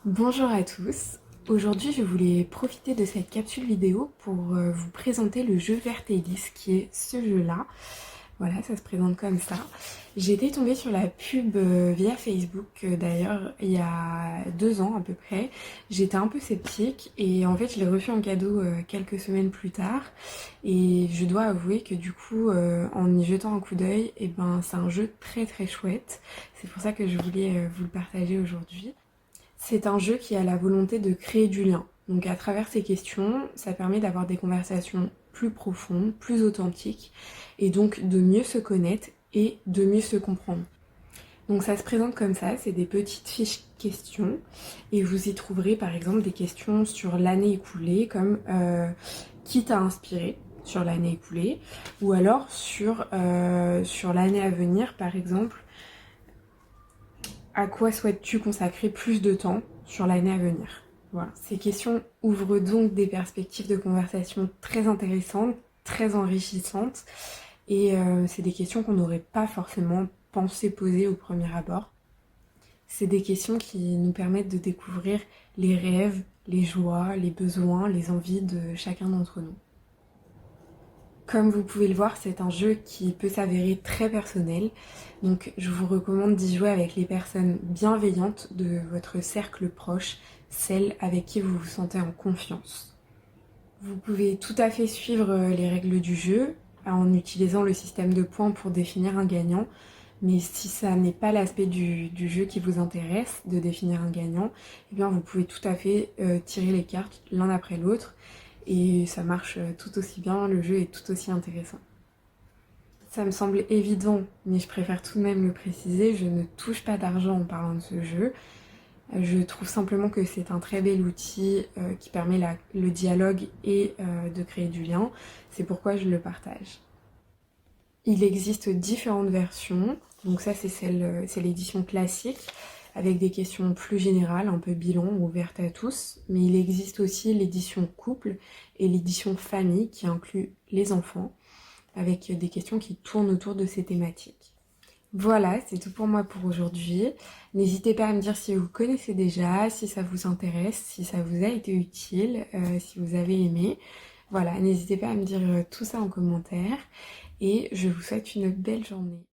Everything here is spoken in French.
Bonjour à tous, aujourd'hui je voulais profiter de cette capsule vidéo pour vous présenter le jeu Vertelis qui est ce jeu-là. Voilà, ça se présente comme ça. J'ai été tombée sur la pub via Facebook d'ailleurs il y a 2 ans à peu près. J'étais un peu sceptique et en fait je l'ai reçu en cadeau quelques semaines plus tard. Et je dois avouer que du coup en y jetant un coup d'œil, et ben c'est un jeu très très chouette. C'est pour ça que je voulais vous le partager aujourd'hui. C'est un jeu qui a la volonté de créer du lien. Donc à travers ces questions, ça permet d'avoir des conversations plus profondes, plus authentiques, et donc de mieux se connaître et de mieux se comprendre. Donc ça se présente comme ça, c'est des petites fiches questions, et vous y trouverez par exemple des questions sur l'année écoulée, comme qui t'a inspiré sur l'année écoulée, ou alors sur l'année à venir par exemple, à quoi souhaites-tu consacrer plus de temps sur l'année à venir? Voilà. Ces questions ouvrent donc des perspectives de conversation très intéressantes, très enrichissantes, et c'est des questions qu'on n'aurait pas forcément pensé poser au premier abord. C'est des questions qui nous permettent de découvrir les rêves, les joies, les besoins, les envies de chacun d'entre nous. Comme vous pouvez le voir, c'est un jeu qui peut s'avérer très personnel, donc je vous recommande d'y jouer avec les personnes bienveillantes de votre cercle proche, celles avec qui vous vous sentez en confiance. Vous pouvez tout à fait suivre les règles du jeu en utilisant le système de points pour définir un gagnant, mais si ça n'est pas l'aspect du jeu qui vous intéresse, de définir un gagnant, eh bien vous pouvez tout à fait tirer les cartes l'un après l'autre, et ça marche tout aussi bien, le jeu est tout aussi intéressant. Ça me semble évident, mais je préfère tout de même le préciser, je ne touche pas d'argent en parlant de ce jeu. Je trouve simplement que c'est un très bel outil qui permet le dialogue et de créer du lien. C'est pourquoi je le partage. Il existe différentes versions, donc ça c'est l'édition classique, avec des questions plus générales, un peu bilan, ouvertes à tous, mais il existe aussi l'édition couple et l'édition famille qui inclut les enfants, avec des questions qui tournent autour de ces thématiques. Voilà, c'est tout pour moi pour aujourd'hui. N'hésitez pas à me dire si vous connaissez déjà, si ça vous intéresse, si ça vous a été utile, si vous avez aimé. Voilà, n'hésitez pas à me dire tout ça en commentaire et je vous souhaite une belle journée.